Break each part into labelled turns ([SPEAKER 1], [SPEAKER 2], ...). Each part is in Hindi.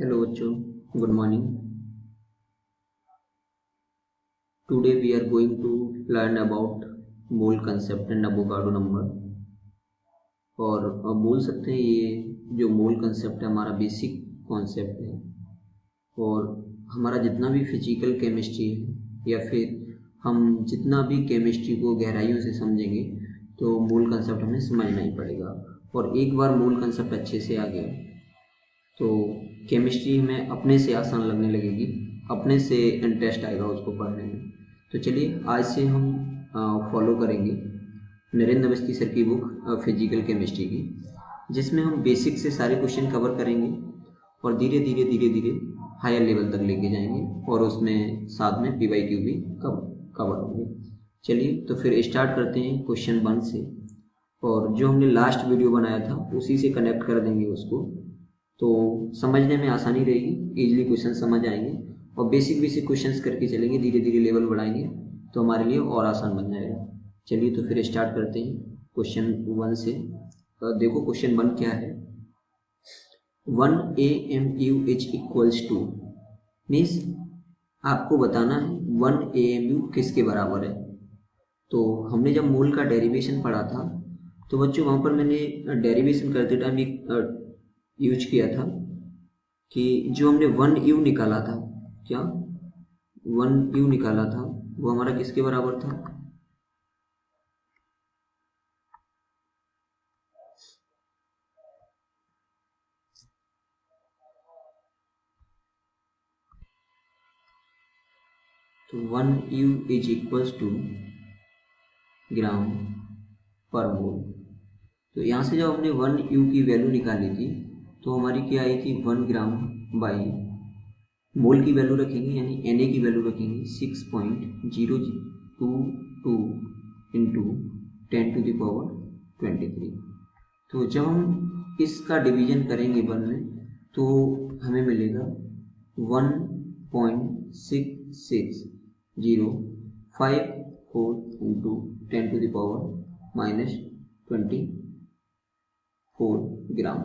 [SPEAKER 1] Hello बच्चों, good morning. Today we are going to learn about mole concept and Avogadro number. और बोल सकते हैं ये जो मोल कंसेप्ट है हमारा बेसिक कॉन्सेप्ट है और हमारा जितना भी फिजिकल केमिस्ट्री है या फिर हम जितना भी केमिस्ट्री को गहराइयों से समझेंगे तो मोल कंसेप्ट हमें समझना ही पड़ेगा। और एक बार मोल कंसेप्ट अच्छे से आ गया तो केमिस्ट्री हमें अपने से आसान लगने लगेगी, अपने से इंटरेस्ट आएगा उसको पढ़ने में। तो चलिए आज से हम फॉलो करेंगे नरेंद्र अवस्थी सर की बुक फिजिकल केमिस्ट्री की, जिसमें हम बेसिक से सारे क्वेश्चन कवर करेंगे और धीरे धीरे हायर लेवल तक लेके जाएंगे और उसमें साथ में PYQ भी कवर होंगे। चलिए तो फिर स्टार्ट करते हैं क्वेश्चन 1 से, और जो हमने लास्ट वीडियो बनाया था उसी से कनेक्ट कर देंगे उसको, तो समझने में आसानी रहेगी, इजीली क्वेश्चन समझ आएंगे और बेसिक क्वेश्चंस करके चलेंगे, धीरे धीरे लेवल बढ़ाएंगे तो हमारे लिए और आसान बन जाएगा। चलिए तो फिर स्टार्ट करते हैं क्वेश्चन 1 से। देखो क्वेश्चन 1 क्या है, 1 AMU is equals to, means आपको बताना है 1 AMU किसके बराबर है। तो हमने जब मोल का डेरिवेशन पढ़ा था तो बच्चों वहाँ पर मैंने डेरिवेशन करते टाइम एक यूज किया था कि जो हमने 1U निकाला था, क्या 1U निकाला था वो हमारा किसके बराबर था, तो 1U इज इक्वल्स टू ग्राम पर मोल। तो यहाँ से जब हमने 1U की वैल्यू निकाली थी तो हमारी क्या आई थी, 1 ग्राम बाई मोल की वैल्यू रखेंगे यानी Na की वैल्यू रखेंगे 6.0022 इंटू 10⁻23। तो जब हम इसका डिवीजन करेंगे 1 में तो हमें मिलेगा 1.6605 इंटू 10⁻24 ग्राम।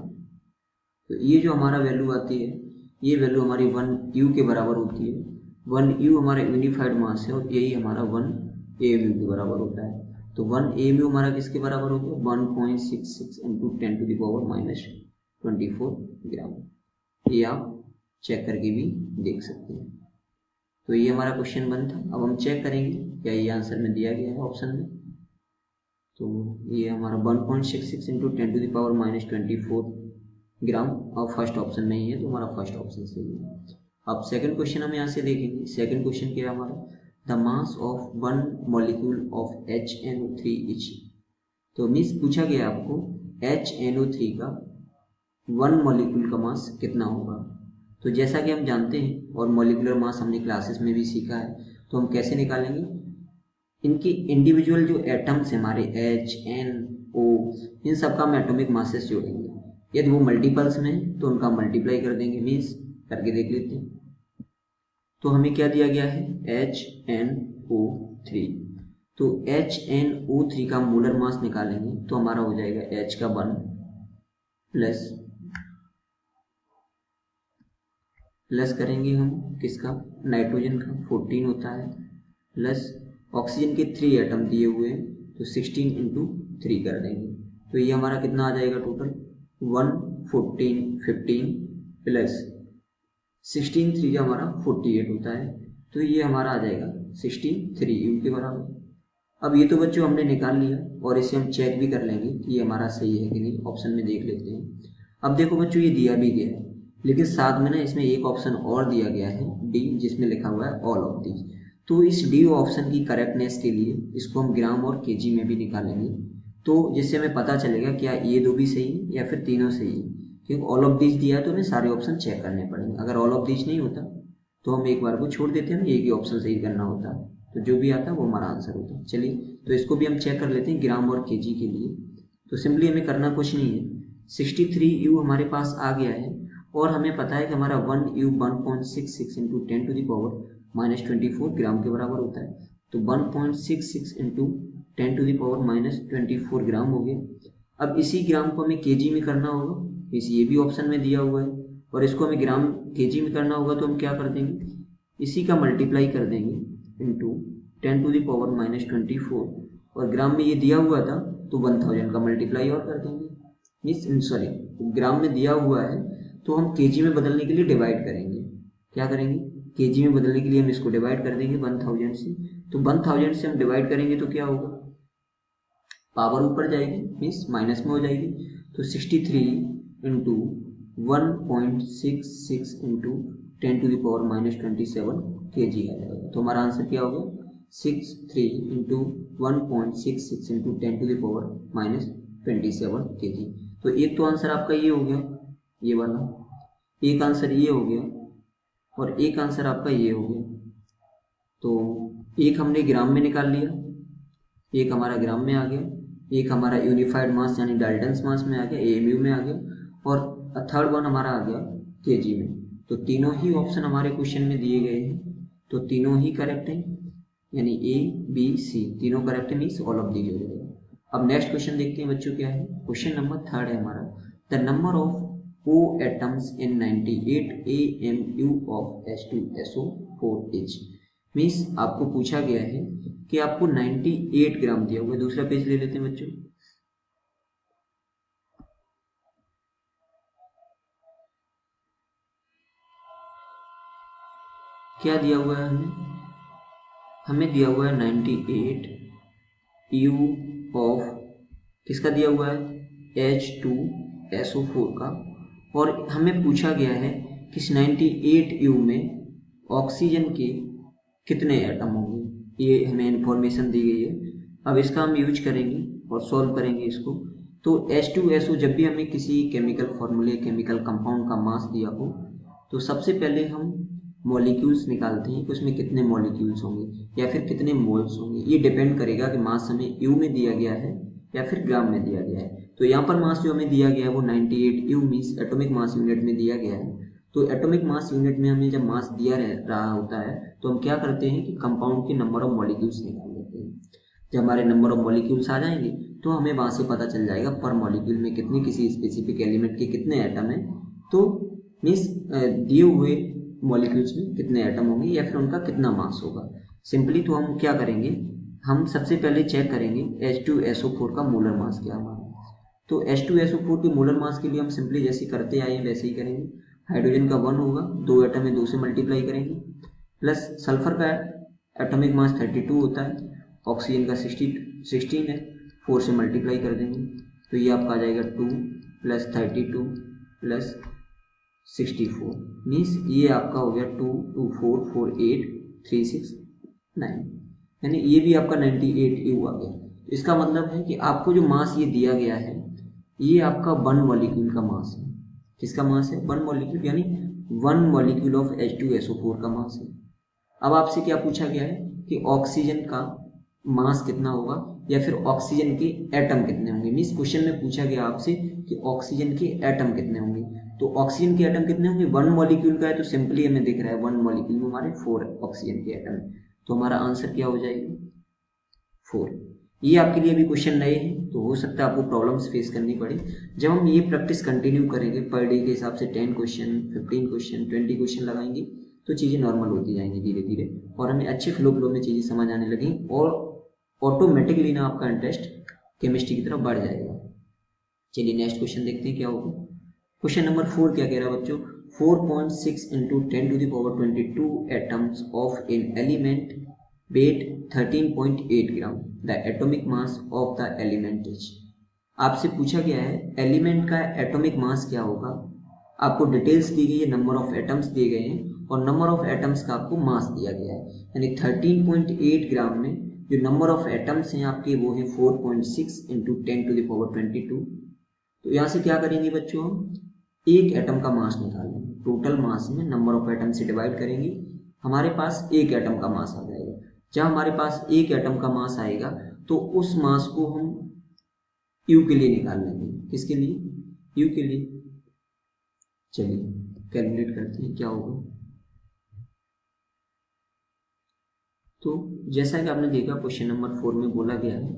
[SPEAKER 1] तो ये जो हमारा वैल्यू आती है, ये वैल्यू हमारी 1U के बराबर होती है। 1U हमारा यूनिफाइड मास है और यही हमारा 1 AMU के बराबर होता है। तो 1 AMU हमारा किसके बराबर होगा, 1.66 इंटू 10⁻24 ग्राम। ये आप चेक करके भी देख सकते हैं। तो ये हमारा क्वेश्चन 1 था। अब हम चेक करेंगे क्या ये आंसर में दिया गया है ऑप्शन में। तो ये हमारा 1.66 इंटू 10⁻24 ग्राम और फर्स्ट ऑप्शन नहीं है तो हमारा फर्स्ट ऑप्शन सही है। अब सेकंड क्वेश्चन हम यहाँ से देखेंगे। सेकंड क्वेश्चन क्या है हमारा, the mass of 1 molecule of HNO3 is, तो मीन्स पूछा गया आपको HNO3 का 1 मॉलिक्यूल का मास कितना होगा। तो जैसा कि हम जानते हैं और मॉलिक्यूलर मास हमने क्लासेस में भी सीखा है, तो हम कैसे निकालेंगे, इनकी इंडिविजुअल जो एटम्स हैं हमारे H, N, O, इन सब का हम एटॉमिक मासेस जोड़ेंगे। यदि वो मल्टीपल्स में तो उनका मल्टीप्लाई कर देंगे, मीन्स करके देख लेते हैं। तो हमें क्या दिया गया है, HNO3। तो HNO3 का मोलर मास निकालेंगे तो हमारा हो जाएगा H का 1 प्लस करेंगे हम किसका, नाइट्रोजन का 14 होता है, प्लस ऑक्सीजन के 3 एटम दिए हुए हैं तो 16 इंटू 3 कर देंगे। तो ये हमारा कितना आ जाएगा टोटल 114 15 प्लस 16 3 हमारा 48 होता है। तो ये हमारा आ जाएगा 63U के बराबर। अब ये तो बच्चों हमने निकाल लिया और इसे हम चेक भी कर लेंगे कि ये हमारा सही है कि नहीं, ऑप्शन में देख लेते हैं। अब देखो बच्चों ये दिया भी गया है, लेकिन साथ में ना इसमें एक ऑप्शन और दिया गया है D, जिसमें लिखा हुआ है ऑल ऑफ दीज। तो इस D ऑप्शन की करेक्टनेस के लिए इसको हम ग्राम और केजी में भी निकालेंगे, तो जिससे हमें पता चलेगा क्या ये दो भी सही है या फिर तीनों सही है। क्योंकि ऑल ऑफ दीज दिया है तो हमें सारे ऑप्शन चेक करने पड़ेंगे। अगर ऑल ऑफ दीज नहीं होता तो हम एक बार को छोड़ देते हैं, एक ही ऑप्शन सही करना होता, तो जो भी आता है वो हमारा आंसर होता है। चलिए तो इसको भी हम चेक कर लेते हैं ग्राम और केजी के लिए। तो सिंपली हमें करना कुछ नहीं है, 63U हमारे पास आ गया है और हमें पता है कि हमारा 1U 1.66 इंटू 10⁻24 ग्राम के बराबर होता है। तो 1.66 इंटू 10⁻24 ग्राम हो गया। अब इसी ग्राम को हमें केजी में करना होगा, इस ये भी ऑप्शन में दिया हुआ है और इसको हमें ग्राम केजी में करना होगा, तो हम क्या कर देंगे, इसी का मल्टीप्लाई कर देंगे इंटू 10⁻⁻24, और ग्राम में ये दिया हुआ था तो 1000 का मल्टीप्लाई और कर देंगे, मीन्स सॉरी ग्राम में दिया हुआ है तो हम केजी में बदलने के लिए डिवाइड करेंगे। क्या करेंगे, केजी में बदलने के लिए हम इसको डिवाइड कर देंगे 1000 से, तो 1000 से हम डिवाइड करेंगे तो क्या होगा, पावर ऊपर जाएगी मीन्स माइनस में हो जाएगी, तो 63 इंटू 1.66 इंटू 10⁻⁻27 kg आ जाएगा। तो हमारा आंसर क्या हो गया, 63 इंटू 1.66 इंटू 10⁻⁻27 kg। तो एक तो आंसर आपका ये हो गया, ये वाला एक आंसर ये हो गया, और एक आंसर आपका ये हो गया। तो एक हमने ग्राम में निकाल लिया, एक हमारा ग्राम में आ गया, एक हमारा यूनिफाइड मास यानी डाल्टन्स मास में आ गया, AMU में आ गया, और थर्ड वन हमारा आ गया केजी में। तो तीनों ही ऑप्शन हमारे क्वेश्चन में दिए गए हैं, तो तीनों ही करेक्ट हैं, यानी A, B, C तीनों करेक्ट है, मीन्स ऑल ऑफ दीज हो जाएगा। अब नेक्स्ट क्वेश्चन देखते हैं बच्चों क्या है, क्वेश्चन नंबर 3 है हमारा, the number of O atoms in 98 AMU of H2SO4 is, means आपको पूछा गया है कि आपको 98 ग्राम दिया हुआ है। दूसरा पेज ले लेते हैं बच्चों, क्या दिया हुआ है हमें दिया हुआ है 98 U ऑफ किसका दिया हुआ है, H2SO4 का, और हमें पूछा गया है कि 98 U में ऑक्सीजन के कितने एटम होंगे, ये हमें इंफॉर्मेशन दी गई है। अब इसका हम यूज करेंगे और सॉल्व करेंगे इसको। तो H2SO जब भी हमें किसी केमिकल फॉर्मूले केमिकल कंपाउंड का मास दिया हो, तो सबसे पहले हम मॉलिक्यूल्स निकालते हैं कि उसमें कितने मॉलिक्यूल्स होंगे या फिर कितने मोल्स होंगे। ये डिपेंड करेगा कि मास हमें यू में दिया गया है या फिर ग्राम में दिया गया है। तो यहाँ पर मास जो हमें दिया गया है वो 98 you means atomic mass unit में दिया गया है। तो एटॉमिक मास यूनिट में हमें जब मास दिया रहा होता है तो हम क्या करते हैं कि कंपाउंड के नंबर ऑफ मॉलिक्यूल्स निकाल लेते हैं। जब हमारे नंबर ऑफ मॉलिक्यूल्स आ जाएंगे तो हमें वहाँ से पता चल जाएगा पर मॉलिक्यूल में कितने किसी स्पेसिफिक एलिमेंट के कितने एटम हैं, तो मीन्स दिए हुए मॉलिक्यूल्स में कितने एटम होंगे या फिर उनका कितना मास होगा। सिंपली तो हम क्या करेंगे, हम सबसे पहले चेक करेंगे H2SO4 का मोलर मास क्या हमारा। तो H2SO4 के मोलर मास के लिए हम सिंपली जैसे करते आए हैं वैसे ही करेंगे। हाइड्रोजन का 1 होगा, 2 एटम है 2 से मल्टीप्लाई करेंगे, प्लस सल्फर का एटॉमिक मास 32 होता है, ऑक्सीजन का 16 है, 4 से मल्टीप्लाई कर देंगे तो ये आपका आ जाएगा 2 प्लस 32 प्लस 64 मीन्स ये आपका हो गया 2 2 4 4 8 3 6 9, यानी ये भी आपका 98 यू आ गया। इसका मतलब है कि आपको जो मास ये दिया गया है ये आपका 1 मॉलिक्यूल का मास है। किसका मास है, 1 मॉलिक्यूल, यानी 1 मॉलिक्यूल ऑफ H2SO4 का मास है। अब आपसे क्या पूछा गया है कि ऑक्सीजन का मास कितना होगा या फिर ऑक्सीजन के एटम कितने होंगे। मीन्स क्वेश्चन में पूछा गया आपसे कि ऑक्सीजन के एटम कितने होंगे, तो ऑक्सीजन के एटम कितने होंगे, 1 मॉलिक्यूल का है तो सिंपली हमें दिख रहा है 1 मॉलिक्यूल में हमारे 4 ऑक्सीजन के एटम है, तो हमारा आंसर क्या हो जाएगा 4। ये आपके लिए अभी क्वेश्चन नए हैं तो हो सकता है आपको प्रॉब्लम्स फेस करनी पड़े। जब हम ये प्रैक्टिस कंटिन्यू करेंगे पर डे के हिसाब से 10 क्वेश्चन 15 क्वेश्चन 20 क्वेश्चन लगाएंगे तो चीज़ें नॉर्मल होती जाएंगी धीरे धीरे और हमें अच्छे फ्लो में चीज़ें समझ आने लगेंगी और ऑटोमेटिकली ना आपका इंटरेस्ट केमिस्ट्री की तरफ बढ़ जाएगा। चलिए नेक्स्ट क्वेश्चन देखते हैं क्या होगा। क्वेश्चन नंबर 4 क्या कह रहा है बच्चों, 4.6 into 10⁻22 atoms of an element weight 13.8 ग्राम, the atomic mass of the element is. आपसे पूछा गया है एलिमेंट का एटॉमिक मास क्या होगा, आपको डिटेल्स दी गई है, नंबर ऑफ एटम्स दिए गए हैं और नंबर ऑफ एटम्स का आपको मास दिया गया है, यानी 13.8 ग्राम में जो नंबर ऑफ एटम्स हैं आपके वो है 4.6 इंटू 10⁻22। तो यहाँ से क्या करेंगे बच्चों, हम एक एटम का मास निकालेंगे, टोटल मास में नंबर ऑफ एटम से डिवाइड करेंगे, हमारे पास एक एटम का मास आ जाएगा। जब हमारे पास एक एटम का मास आएगा तो उस मास को हम यू के लिए निकाल लेंगे। किसके लिए, यू के लिए। चलिए कैलकुलेट करते हैं क्या होगा। तो जैसा कि आपने देखा क्वेश्चन नंबर 4 में बोला गया है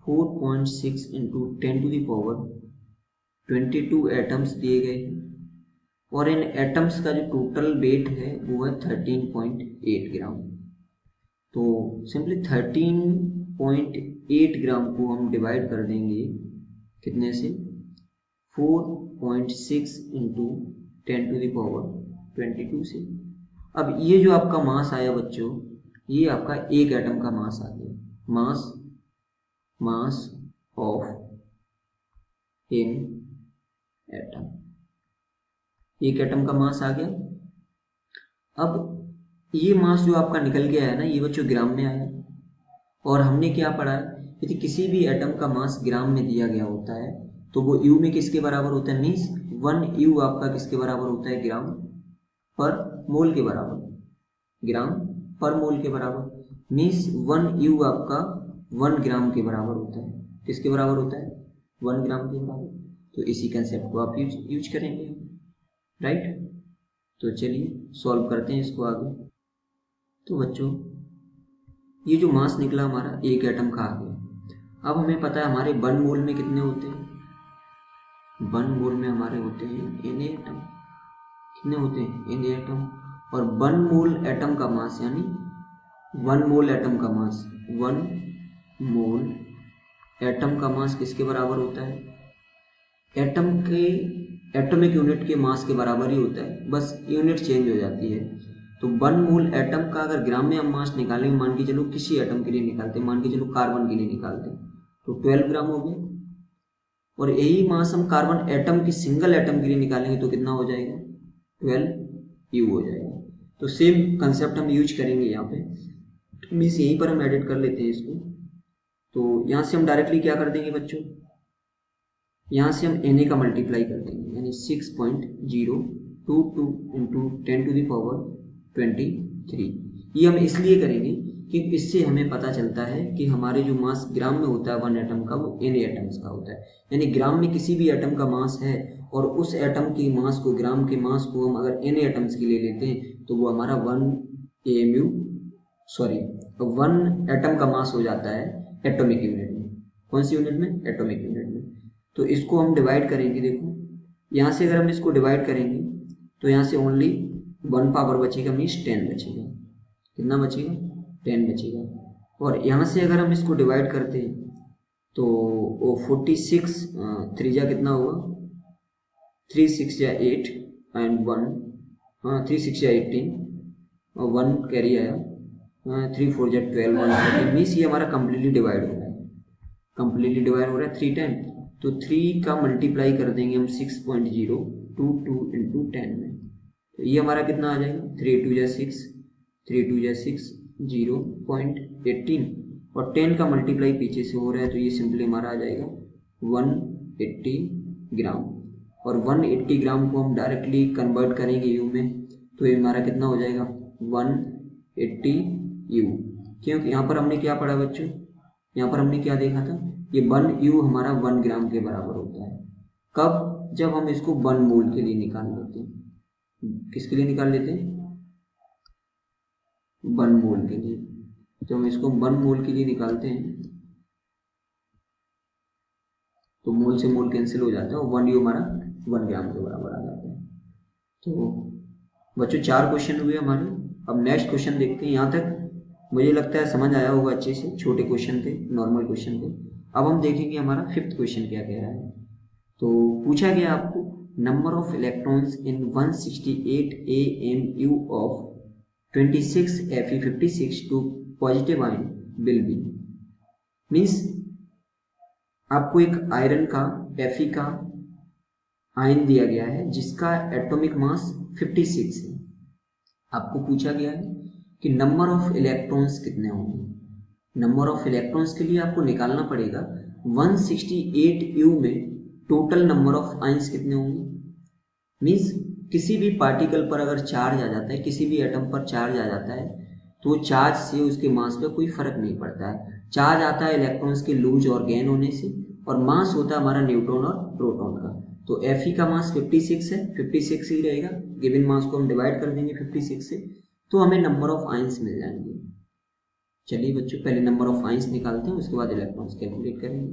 [SPEAKER 1] 4.6 इंटू 10⁻22 एटम्स दिए गए हैं और इन एटम्स का जो टोटल वेट है वो है 13.8 ग्राम। तो सिंपली 13.8 ग्राम को हम डिवाइड कर देंगे कितने से, 4.6 इंटू 10⁻22 से। अब ये जो आपका मास आया बच्चों, ये आपका एक एटम का मास आ गया, मास ऑफ एन एटम, एक एटम का मास आ गया। अब ये मास जो आपका निकल के आया ना, ये बच्चों ग्राम में आया। और हमने क्या पढ़ा है, यदि किसी भी एटम का मास ग्राम में दिया गया होता है तो वो यू में किसके बराबर होता है, मीन्स 1 यू आपका किसके बराबर होता है, ग्राम पर मोल के बराबर, ग्राम पर मोल के बराबर, मीन्स 1 यू आपका 1 ग्राम के बराबर होता है। किसके बराबर होता है, 1 ग्राम के बराबर। तो इसी कंसेप्ट को आप यूज करेंगे, राइट। तो चलिए सॉल्व करते हैं इसको आगे। तो बच्चों ये जो मास निकला हमारा एक एटम का आ गया। अब हमें पता है हमारे 1 मोल में कितने होते हैं, 1 मोल में हमारे होते हैं Na एटम। कितने होते हैं, Na एटम। और 1 मोल एटम का मास, यानी 1 मोल एटम का मास, 1 मोल एटम का मास किसके बराबर होता है, एटम के एटॉमिक यूनिट के मास के बराबर ही होता है, बस यूनिट चेंज हो जाती है। तो 1 मोल एटम का अगर ग्राम में हम मास निकालेंगे, मान के चलो किसी एटम के लिए निकालते हैं, मान के चलो कार्बन के लिए निकालते हैं, तो 12 ग्राम हो गया। और यही मास हम कार्बन एटम की सिंगल एटम के लिए निकालेंगे तो कितना हो जाएगा, 12 यू हो जाएगा। तो सेम कंसेप्ट हम यूज करेंगे यहाँ पे, मीन्स यहीं पर हम एडिट कर लेते हैं इसको। तो यहाँ से हम डायरेक्टली क्या कर देंगे बच्चों, यहाँ से हम Na का मल्टीप्लाई कर देंगे, यानी 6.022 इंटू 10⁻23। ये हम इसलिए करेंगे कि इससे हमें पता चलता है कि हमारे जो मास ग्राम में होता है 1 एटम का, वो Na एटम्स का होता है। यानी ग्राम में किसी भी एटम का मास है और उस एटम की मास को, ग्राम के मास को हम अगर Na एटम्स के लिए लेते हैं तो वो हमारा 1 एटम का मास हो जाता है एटॉमिक यूनिट में। कौन सी यूनिट में, एटॉमिक यूनिट में। तो इसको हम डिवाइड करेंगे, देखो यहाँ से अगर हम इसको डिवाइड करेंगे तो यहाँ से ओनली 1 पावर बचेगा, मीन्स 10 बचेगा। कितना बचेगा, 10 बचेगा। और यहाँ से अगर हम इसको डिवाइड करते हैं तो वो 46 3 कितना होगा, 3 6 8 एंड 1, 3 6 18 और 1 कैरी आया, 3 4 12 1 मीन्स ये हमारा कम्प्लीटली डिवाइड हो रहा है, कम्प्लीटली डिवाइड हो रहा है 3 10। तो 3 का मल्टीप्लाई कर देंगे हम 6.022 इंटू 10 में, तो ये हमारा कितना आ जाएगा, 3 2 6 3 2 6 0.18 और 10 का मल्टीप्लाई पीछे से हो रहा है तो ये सिंपली हमारा आ जाएगा 180 ग्राम। और 180 ग्राम को हम डायरेक्टली कन्वर्ट करेंगे यू में तो ये हमारा कितना हो जाएगा, 180 यू। क्योंकि यहाँ पर हमने क्या पढ़ा बच्चों, यहाँ पर हमने क्या देखा था, ये 1 यू हमारा 1 ग्राम के बराबर होता है। कब, जब हम इसको 1 मोल के लिए निकाल लेते हैं। किसके लिए निकाल लेते हैं, 1 मोल के लिए। तो हम इसको 1 मोल के लिए निकालते हैं तो मोल से मोल कैंसिल हो जाता है और 1 यू हमारा 1 ग्राम के बराबर आ जाता है। तो बच्चों 4 क्वेश्चन हुए हमारे। अब नेक्स्ट क्वेश्चन देखते हैं। यहाँ तक मुझे लगता है समझ आया होगा अच्छे से, छोटे क्वेश्चन थे, नॉर्मल क्वेश्चन थे। अब हम देखेंगे हमारा 5th क्वेश्चन क्या कह रहा है। तो पूछा गया आपको, number of electrons in 168 AMU of 26 Fe56 to positive ion will be. Means आपको एक आयरन का Fe का आयन दिया गया है जिसका एटॉमिक मास 56 है। आपको पूछा गया है कि नंबर ऑफ इलेक्ट्रॉन्स कितने होंगे। नंबर ऑफ इलेक्ट्रॉन्स के लिए आपको निकालना पड़ेगा 168 यू में टोटल नंबर ऑफ आयंस कितने होंगे। मीन्स किसी भी पार्टिकल पर अगर चार्ज आ जाता है, किसी भी एटम पर चार्ज आ जाता है तो चार्ज से उसके मास पे कोई फर्क नहीं पड़ता है। चार्ज आता है इलेक्ट्रॉन्स के लूज और गेन होने से, और मास होता है हमारा न्यूट्रॉन और प्रोटॉन का। तो Fe का मास 56 है, 56 ही रहेगा। गिवन मास को हम डिवाइड कर देंगे 56 से तो हमें नंबर ऑफ आयंस मिल जाएंगे। चलिए बच्चों पहले नंबर ऑफ आयंस निकालते हैं, उसके बाद इलेक्ट्रॉन्स कैलकुलेट करेंगे।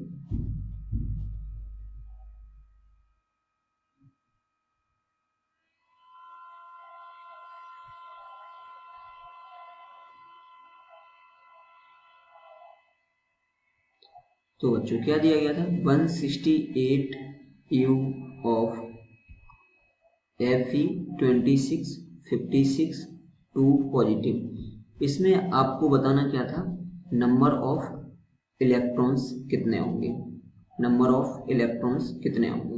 [SPEAKER 1] तो बच्चों क्या दिया गया था, 168 U ऑफ Fe26 56 2 पॉजिटिव। इसमें आपको बताना क्या था, नंबर ऑफ इलेक्ट्रॉन्स कितने होंगे, नंबर ऑफ इलेक्ट्रॉन्स कितने होंगे।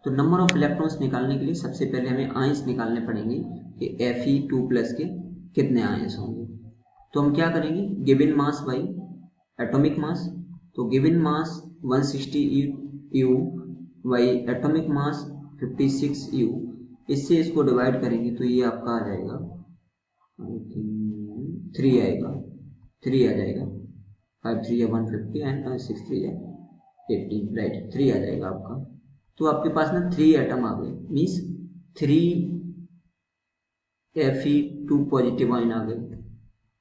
[SPEAKER 1] तो नंबर ऑफ इलेक्ट्रॉन्स निकालने के लिए सबसे पहले हमें आयंस निकालने पड़ेंगे कि Fe2+ के कितने आयंस होंगे। तो हम क्या करेंगे, given mass by atomic mass. तो given mass 160 U by atomic mass 56 U, इससे इसको डिवाइड करेंगे तो ये आपका आ जाएगा 3 आएगा, 3 आ जाएगा, 5 3 150 एंड 6 3 18, राइट, 3 आ जाएगा आपका। तो आपके पास ना 3 एटम आ गए, मीन्स 3 Fe2 पॉजिटिव आयन आ गए।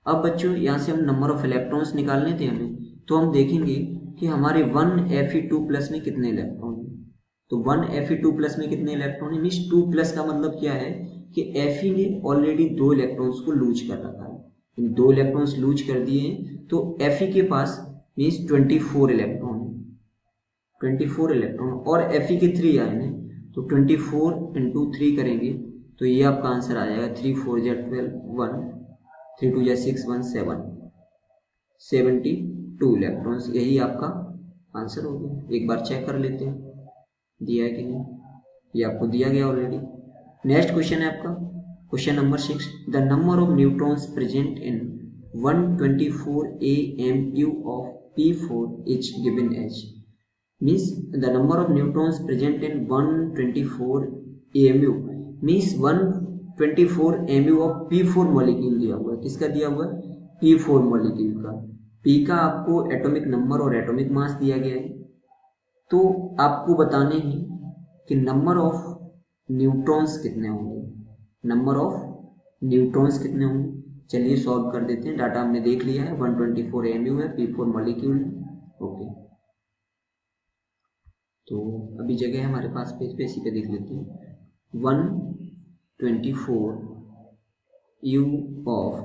[SPEAKER 1] अब बच्चों यहाँ से हम नंबर ऑफ इलेक्ट्रॉन्स निकालने थे हमें, तो हम देखेंगे कि हमारे 1 Fe2+ में कितने इलेक्ट्रॉन हैं। तो 1 Fe2+ में कितने इलेक्ट्रॉन है, मीन्स 2+ का मतलब क्या है कि Fe ने ऑलरेडी 2 इलेक्ट्रॉन्स को लूज कर रखा है, 2 इलेक्ट्रॉन्स लूज कर दिए हैं, तो Fe के पास मीन्स 24 इलेक्ट्रॉन है, 24 इलेक्ट्रॉन, और Fe के 3 आए हैं, तो 24 × 3 करेंगे तो ये आपका आंसर आ जाएगा 3 4 12 1 3 2 6 1 7 72 इलेक्ट्रॉन्स, यही आपका आंसर हो गया। एक बार चेक कर लेते हैं दिया है कि नहीं, ये आपको दिया गया ऑलरेडी। नेक्स्ट क्वेश्चन है आपका question number 6, the number of neutrons present in 124 AMU of P4 is given as, means the number of neutrons present in 124 AMU means 124 AMU of P4 molecule दिया हुआ है। किसका दिया हुआ है, P4 मॉलिक्यूल का। P का आपको एटॉमिक नंबर और एटॉमिक मास दिया गया है, तो आपको बताने हैं कि नंबर ऑफ न्यूट्रॉन्स कितने होंगे, नंबर ऑफ न्यूट्रॉन्स कितने होंगे। चलिए सॉल्व कर देते हैं, डाटा हमने देख लिया है, 124 AMU है, P4 मॉलिक्यूल है, ओके। तो अभी जगह है हमारे पास पेज पे, इसी पे देख लेते हैं। 124 U of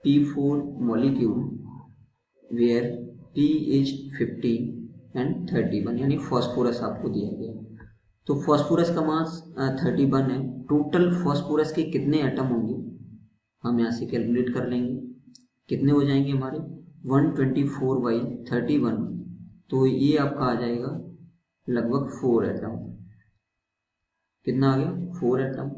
[SPEAKER 1] P4 molecule where P is 15 and 31, यानी फॉस्फोरस आपको दिया गया। तो फॉस्फोरस का मास 31 है। टोटल फॉस्फोरस के कितने एटम होंगे हम यहाँ से कैलकुलेट कर लेंगे, कितने हो जाएंगे हमारे 124/31, तो ये आपका आ जाएगा लगभग 4 एटम। कितना आ गया, 4 एटम।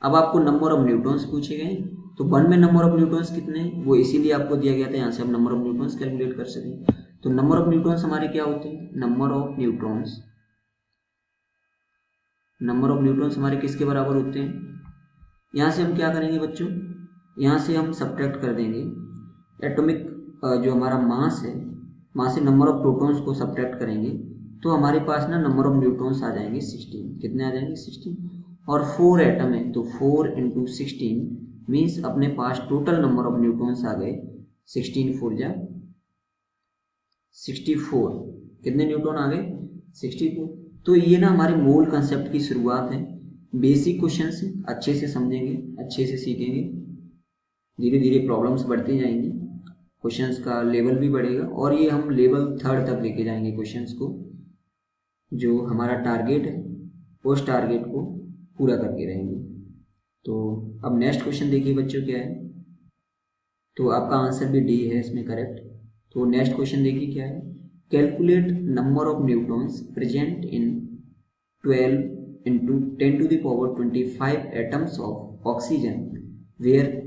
[SPEAKER 1] अब आपको नंबर ऑफ न्यूट्रॉन्स पूछे गए, तो 1 में नंबर ऑफ न्यूट्रॉन्स कितने हैं वो इसीलिए आपको दिया गया था, यहाँ से हम नंबर ऑफ न्यूट्रॉन्स कैलकुलेट कर सकें। तो नंबर ऑफ न्यूट्रॉन्स हमारे क्या होते हैं, नंबर ऑफ न्यूट्रॉन्स हमारे किसके बराबर होते हैं। यहाँ से हम क्या करेंगे बच्चों, यहाँ से हम सब्ट्रैक्ट कर देंगे एटॉमिक जो हमारा मास है, मास से नंबर ऑफ प्रोटॉन्स को सब्ट्रैक्ट करेंगे, तो हमारे पास ना नंबर ऑफ न्यूट्रॉन्स आ जाएंगे 16। कितने आ जाएंगे, 16। और 4 एटम है, तो 4 × 16 मीन्स अपने पास टोटल नंबर ऑफ न्यूट्रॉन्स आ गए 16 4 जा 64। कितने न्यूट्रॉन आ गए, 64। तो ये ना हमारे मोल कंसेप्ट की शुरुआत है। बेसिक क्वेश्चंस अच्छे से समझेंगे, अच्छे से सीखेंगे, धीरे धीरे प्रॉब्लम्स बढ़ती जाएंगी, क्वेश्चंस का लेवल भी बढ़ेगा, और ये हम लेवल 3 तक लेके जाएंगे क्वेश्चंस को। जो हमारा टारगेट है उस टारगेट को पूरा करके रहेंगे। तो अब नेक्स्ट क्वेश्चन देखिए बच्चों क्या है, तो आपका आंसर भी डी है इसमें करेक्ट। तो नेक्स्ट क्वेश्चन देखिए क्या है, calculate number of neutrons present in 12 × 10⁻25 atoms of oxygen where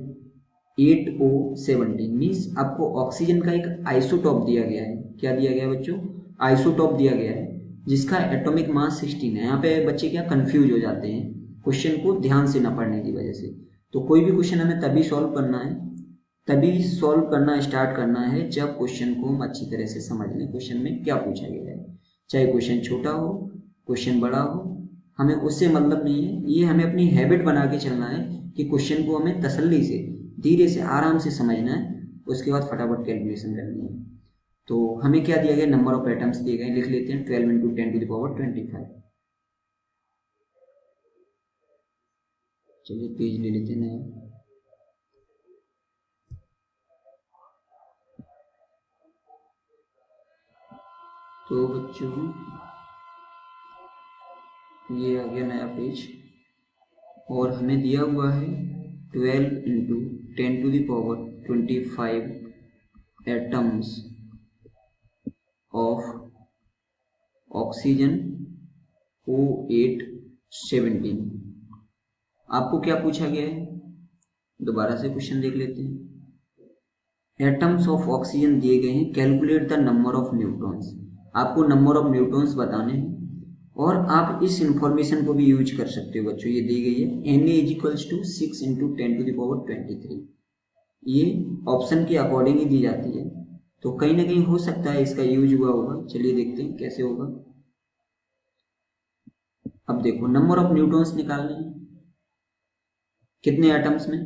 [SPEAKER 1] 8O17, means आपको ऑक्सीजन का एक आइसोटॉप दिया गया है। क्या दिया गया है बच्चों, आइसोटॉप दिया गया है, जिसका एटॉमिक मास 16 है। यहाँ पे बच्चे क्या कंफ्यूज हो जाते हैं क्वेश्चन को ध्यान से न पढ़ने की वजह से। तो कोई भी क्वेश्चन हमें तभी सॉल्व करना है, तभी सॉल्व करना स्टार्ट करना है जब क्वेश्चन को हम अच्छी तरह से समझ लें, क्वेश्चन में क्या पूछा गया है। चाहे क्वेश्चन छोटा हो, क्वेश्चन बड़ा हो, हमें उससे मतलब नहीं है। ये हमें अपनी हैबिट बना के चलना है कि क्वेश्चन को हमें तसल्ली से, धीरे से, आराम से समझना है, उसके बाद फटाफट कैलकुलेशन करनी है। तो हमें क्या दिया गया, नंबर ऑफ एटम्स दिए गए, लिख लेते हैं 12 × 10⁻25। चलिए पेज ले लेते हैं नया। तो बच्चों ये आ गया नया पेज और हमें दिया हुआ है 12 into 10⁻25 atoms of oxygen O817। आपको क्या पूछा गया है, दोबारा से क्वेश्चन देख लेते हैं। एटम्स ऑफ ऑक्सीजन दिए गए हैं, calculate the number of neutrons. आपको नंबर ऑफ न्यूट्रॉन्स बताने हैं और आप इस इंफॉर्मेशन को भी यूज कर सकते हो बच्चों। ये दी गई है Na इजिकल्स टू 6 इंटू 10⁻23। ये ऑप्शन के अकॉर्डिंग ही दी जाती है, तो कहीं ना कहीं हो सकता है इसका यूज हुआ होगा। चलिए देखते हैं कैसे होगा। अब देखो नंबर ऑफ न्यूट्रॉन्स निकालने हैं, कितने एटम्स में,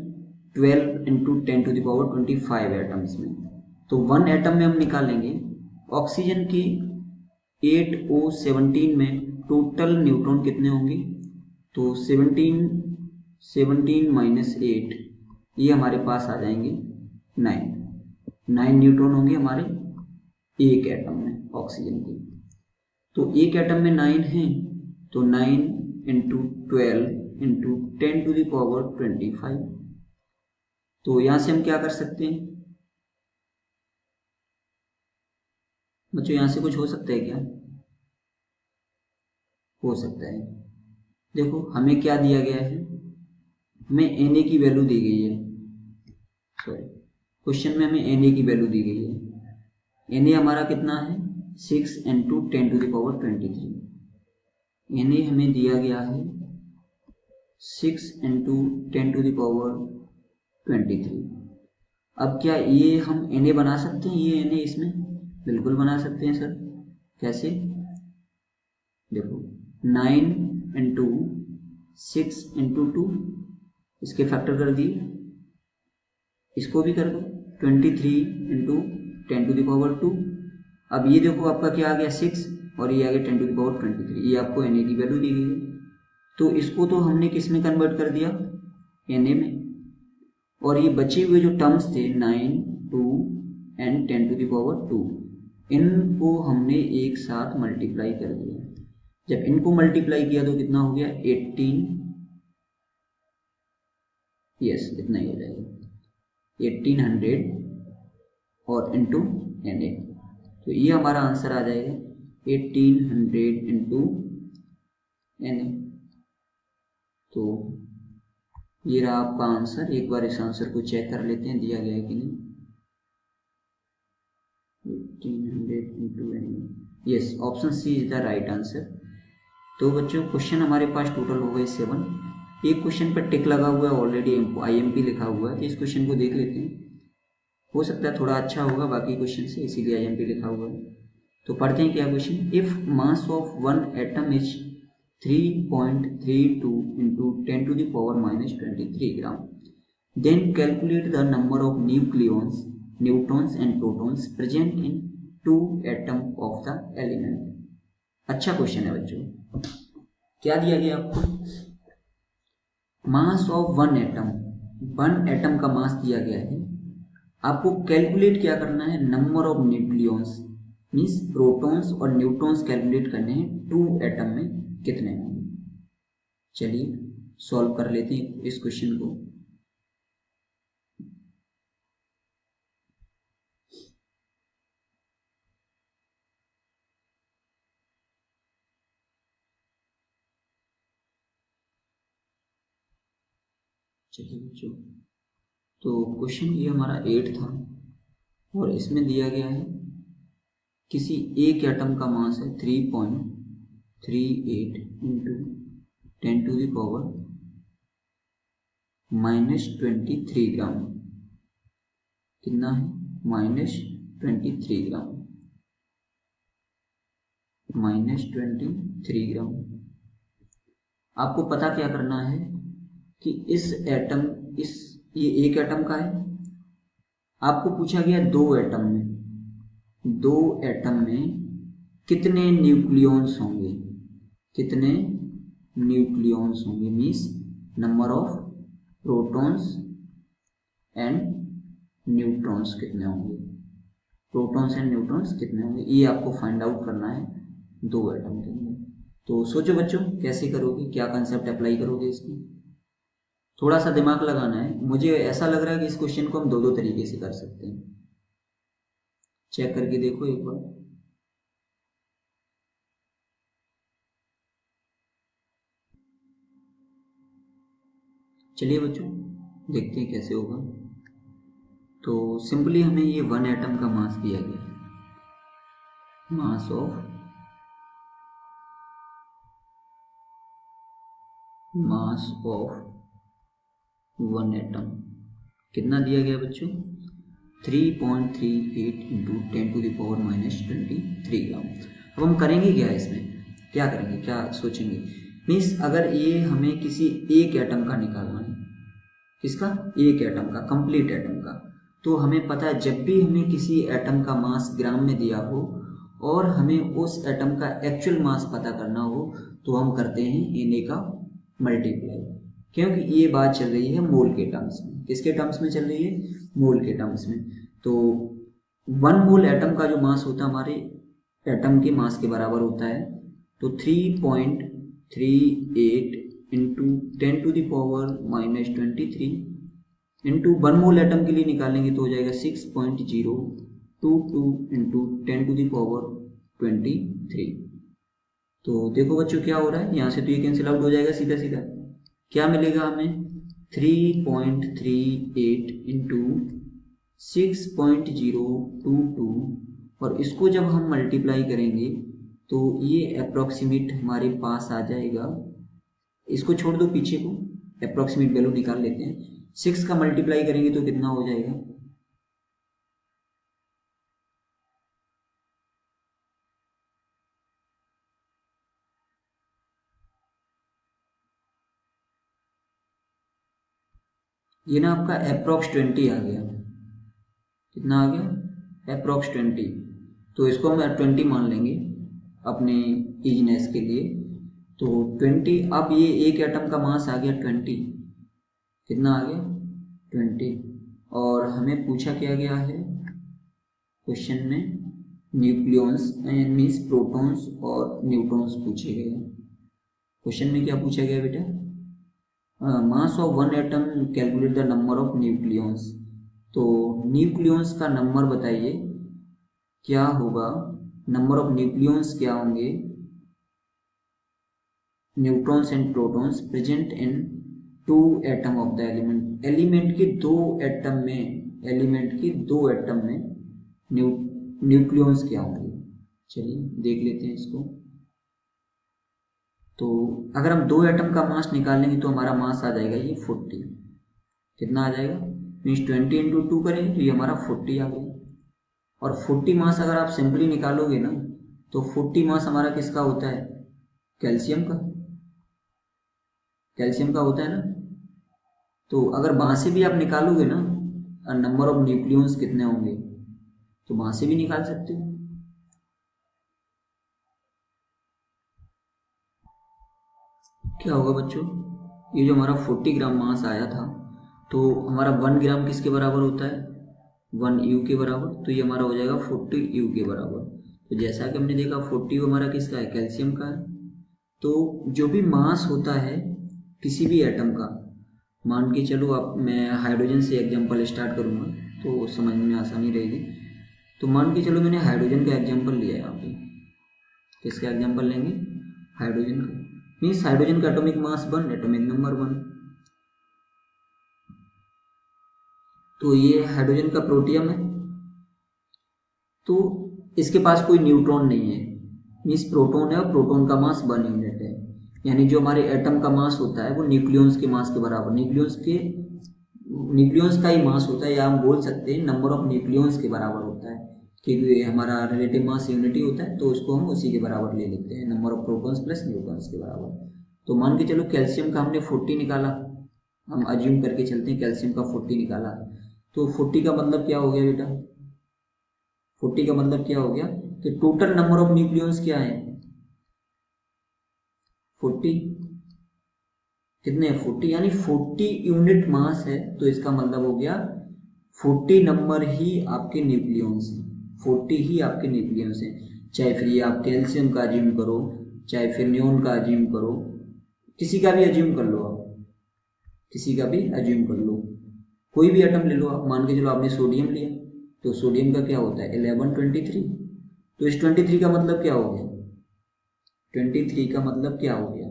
[SPEAKER 1] 12 इंटू 10⁻25 एटम्स में। तो 1 एटम में हम निकालेंगे ऑक्सीजन की 8O17 में टोटल न्यूट्रॉन कितने होंगे, तो 17 माइनस 8, ये हमारे पास आ जाएंगे 9 न्यूट्रॉन होंगे हमारे एक एटम में ऑक्सीजन के। तो एक एटम में 9 हैं, तो 9 इंटू 12 इंटू 10⁻25। तो यहां से हम क्या कर सकते हैं बच्चों, यहां से कुछ हो सकता है क्या, हो सकता है। देखो हमें क्या दिया गया है, हमें Na की वैल्यू दी गई है, सॉरी क्वेश्चन में हमें Na की वैल्यू दी गई है। Na हमारा कितना है, 6 इंटू 10⁻23। Na हमें दिया गया है 6 इंटू 10⁻23। अब क्या ये हम Na बना सकते हैं, ये Na इसमें बिल्कुल बना सकते हैं सर। कैसे, देखो 9 इंटू 6 इंटू 2, इसके फैक्टर कर दिए, इसको भी कर दो 23 इंटू 10⁻2। अब ये देखो आपका क्या आ गया 6 और ये आ गया 10⁻23, ये आपको Na की वैल्यू दी गई है। तो इसको तो हमने किस में कन्वर्ट कर दिया, Na में, और ये बचे हुए जो टर्म्स थे 9, 2 एंड 10⁻2, इनको हमने एक साथ मल्टीप्लाई कर दिया। जब इनको मल्टीप्लाई किया तो कितना हो गया 18, यस इतना ही हो जाएगा 1800 और इंटू Na। तो ये हमारा आंसर आ जाएगा 1800 इंटू Na। तो ये रहा आपका आंसर। एक बार इस आंसर को चेक कर लेते हैं दिया गया है कि नहीं। 1800 into Na, yes option C is the right answer. तो बच्चों क्वेश्चन हमारे पास टोटल हो गए 7। एक क्वेश्चन पर टिक लगा हुआ है ऑलरेडी, IMP लिखा हुआ है, तो इस क्वेश्चन को देख लेते हैं, हो सकता है थोड़ा अच्छा होगा बाकी क्वेश्चन से, इसीलिए IMP लिखा हुआ है। तो पढ़ते हैं क्या question. If mass of one atom is 3.32 into 10⁻⁻23 ग्राम, then calculate the number of nucleons, neutrons and protons present in 2 atom of the element. अच्छा क्वेश्चन है बच्चों। क्या दिया गया आपको, मास ऑफ वन एटम का मास दिया गया है। आपको कैलकुलेट क्या करना है, number of nucleons means protons और न्यूट्रॉन्स कैलकुलेट करने हैं 2 एटम में कितने होंगे। चलिए सॉल्व कर लेते हैं इस क्वेश्चन को। चलिए बच्चों, तो क्वेश्चन ये हमारा 8 था और इसमें दिया गया है किसी एक एटम का मास है 3.38 इंटू 10⁻⁻23 ग्राम। कितना है, -23 ग्राम, -23 ग्राम। आपको पता क्या करना है कि इस एटम, ये एक एटम का है, आपको पूछा गया 2 एटम में कितने न्यूक्लियॉन्स होंगे, कितने न्यूक्लियॉन्स होंगे means number of protons and neutrons कितने होंगे। प्रोटॉन्स एंड न्यूट्रॉन्स कितने होंगे, ये आपको फाइंड आउट करना है 2 एटम के अंदर। तो सोचो बच्चों कैसे करोगे, क्या कंसेप्ट अप्लाई करोगे इसमें, थोड़ा सा दिमाग लगाना है। मुझे ऐसा लग रहा है कि इस क्वेश्चन को हम दो तरीके से कर सकते हैं, चेक करके देखो एक बार। चलिए बच्चों देखते हैं कैसे होगा। तो सिंपली हमें ये 1 एटम का मास दिया गया है, मास ऑफ 1 एटम कितना दिया गया बच्चों, 3.38 इंटू 10⁻⁻23 ग्राम। अब हम करेंगे क्या इसमें, क्या करेंगे, क्या सोचेंगे, मीन्स अगर ये हमें किसी एक एटम का निकालना है, किसका, एक एटम का, कंप्लीट एटम का, तो हमें पता है जब भी हमें किसी एटम का मास ग्राम में दिया हो और हमें उस एटम का एक्चुअल मास पता करना हो तो हम करते हैं Na का मल्टीप्लाई, क्योंकि ये बात चल रही है मोल के टर्म्स में। किसके टर्म्स में चल रही है, मोल के टर्म्स में। तो 1 मोल एटम का जो मास होता है हमारे एटम के मास के बराबर होता है, तो 3.38 इंटू 10⁻⁻23 इंटू 1 मोल एटम के लिए निकालेंगे तो हो जाएगा 6.022 इंटू 10⁻23। तो देखो बच्चों क्या हो रहा है, यहाँ से तो ये कैंसिल आउट हो जाएगा सीधा सीधा, क्या मिलेगा हमें 3.38 इंटू 6.022, और इसको जब हम मल्टीप्लाई करेंगे तो ये अप्रॉक्सीमेट हमारे पास आ जाएगा, इसको छोड़ दो पीछे को, अप्रॉक्सीमेट वैल्यू निकाल लेते हैं, 6 का मल्टीप्लाई करेंगे तो कितना हो जाएगा, ये ना आपका अप्रॉक्स 20 आ गया, कितना आ गया, अप्रॉक्स 20, तो इसको हम 20 मान लेंगे अपने इजीनेस के लिए। तो 20, अब ये एक एटम का मास आ गया 20, कितना आ गया 20, और हमें पूछा क्या गया है क्वेश्चन में, न्यूक्लियॉन्स मीन्स प्रोटॉन्स और न्यूट्रॉन्स पूछे गए हैं। क्वेश्चन में क्या पूछा गया बेटा, mass of 1 atom calculate the number of nucleons, तो न्यूक्लियॉन्स का नंबर बताइए क्या होगा, नंबर ऑफ न्यूक्लियॉन्स क्या होंगे, neutrons and protons present in 2 atom of the element, element के 2 एटम में, एलिमेंट के 2 एटम में न्यूक्लियॉन्स क्या होंगे। चलिए देख लेते हैं इसको। तो अगर हम 2 एटम का मास निकालेंगे तो हमारा मास आ जाएगा ये 40, कितना आ जाएगा, मीन्स 20 इंटू 2 करें तो ये हमारा 40 आ गया, और 40 मास अगर आप सिंपली निकालोगे ना तो 40 मास हमारा किसका होता है, कैल्शियम का, कैल्शियम का होता है ना। तो अगर वहां से भी आप निकालोगे ना नंबर ऑफ न्यूक्लियॉन्स कितने होंगे, तो वहां से भी निकाल सकते हो। क्या होगा बच्चों, ये जो हमारा 40 ग्राम मास आया था तो हमारा 1 ग्राम किसके बराबर होता है, 1 U के बराबर, तो ये हमारा हो जाएगा 40 U के बराबर। तो जैसा कि हमने देखा 40 हमारा किसका है, कैल्शियम का है। तो जो भी मास होता है किसी भी एटम का, मान के चलो आप, मैं हाइड्रोजन से एग्जांपल स्टार्ट करूँगा तो समझने में आसानी रहेगी। तो मान के चलो मैंने हाइड्रोजन का एग्जांपल लिया है यहाँ पे, किसका एग्जांपल लेंगे, हाइड्रोजन का, मीन्स हाइड्रोजन का एटॉमिक मास 1, एटॉमिक नंबर 1। तो ये हाइड्रोजन का प्रोटियम है, तो इसके पास कोई न्यूट्रॉन नहीं है, मीन्स प्रोटॉन है और प्रोटॉन का मास 1 यूनिट है, यानी जो हमारे एटम का मास होता है वो न्यूक्लियॉन्स के मास के बराबर, न्यूक्लियॉन्स का ही मास होता है, या हम बोल सकते हैं नंबर ऑफ न्यूक्लियॉन्स के बराबर होता है, क्योंकि हमारा रिलेटिव मास यूनिटी होता है तो उसको हम उसी के बराबर ले लेते हैं, number of protons plus neutrons के बराबर। तो मान के चलो कैल्शियम का हमने 40 निकाला, हम अज्यूम करके चलते हैं कैल्शियम का 40 निकाला, तो 40 का मतलब क्या हो गया बेटा, 40 का मतलब क्या हो गया कि टोटल नंबर ऑफ न्यूक्लियॉन्स क्या है 40, कितने 40, यानी 40 यूनिट मास है, तो इसका मतलब हो गया 40 नंबर ही आपके न्यूक्लियॉन्स हैं। 40 ही आपके न्यूक्लियस हैं। चाहे फिर ये आप कैल्शियम का अज्यूम करो, चाहे फिर नियोन का अज्यूम करो, किसी का भी अज्यूम कर लो, आप किसी का भी अज्यूम कर लो, कोई भी एटम ले लो आप। मान के चलो आपने सोडियम लिया, तो सोडियम का क्या होता है 1123। तो इस 23 का मतलब क्या हो गया, 23 का मतलब क्या हो गया,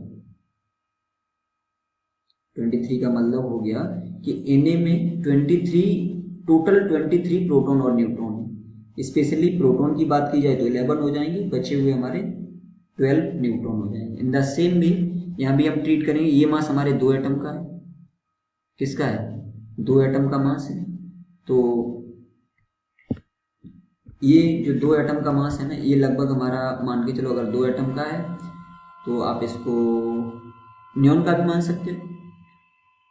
[SPEAKER 1] 23 का मतलब हो गया कि Na में 23 टोटल 23 प्रोटॉन और न्यूट्रॉन है। स्पेशली प्रोटॉन की बात की जाए तो 11 हो जाएंगे, बचे हुए हमारे 12 न्यूट्रॉन हो जाएंगे। इन द सेम वे यहाँ भी हम ट्रीट करेंगे, ये मास हमारे 2 एटम का है, किसका है 2 एटम का मास है। तो ये जो 2 एटम का मास है ना, ये लगभग हमारा मान के चलो अगर 2 एटम का है तो आप इसको नियोन का भी मान सकते हो,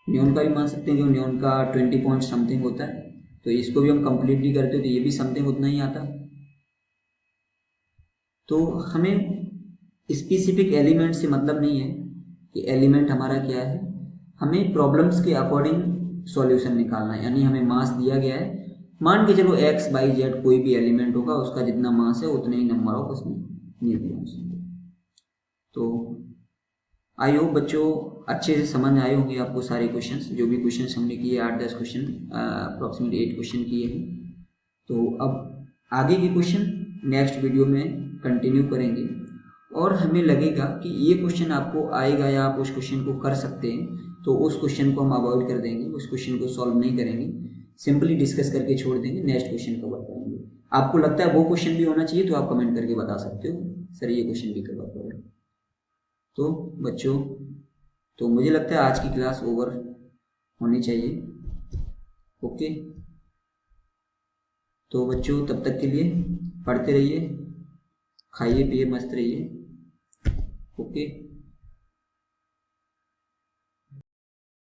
[SPEAKER 1] नियोन का भी मान सकते हैं, जो नियोन का 20 पॉइंट समथिंग होता है। तो इसको भी हम कंप्लीटली करते हो तो ये भी समथिंग उतना ही आता। तो हमें स्पेसिफिक एलिमेंट से मतलब नहीं है कि एलिमेंट हमारा क्या है, हमें प्रॉब्लम्स के अकॉर्डिंग सॉल्यूशन निकालना है। यानी हमें मास दिया गया है, मान के चलो एक्स वाई जेड कोई भी एलिमेंट होगा, उसका जितना मास है उतने ही नंबर ऑफ उसमें न्यूक्लियस होंगे। तो आई होप बच्चों अच्छे से समझ आए होंगे आपको सारे क्वेश्चंस, जो भी क्वेश्चंस हमने किए 8-10 क्वेश्चन, अप्रॉक्सीमेट 8 क्वेश्चन किए हैं। तो अब आगे के क्वेश्चन नेक्स्ट वीडियो में कंटिन्यू करेंगे, और हमें लगेगा कि ये क्वेश्चन आपको आएगा या आप उस क्वेश्चन को कर सकते हैं, तो उस क्वेश्चन को हम अवॉइड कर देंगे, उस क्वेश्चन को सॉल्व नहीं करेंगे, सिंपली डिस्कस करके छोड़ देंगे, नेक्स्ट क्वेश्चन कवर करेंगे। आपको लगता है वो क्वेश्चन भी होना चाहिए तो आप कमेंट करके बता सकते हो सर ये क्वेश्चन भी कवर करो। तो बच्चों, तो मुझे लगता है आज की क्लास ओवर होनी चाहिए। ओके, तो बच्चों तब तक के लिए पढ़ते रहिए, खाइए पिए मस्त रहिए। ओके।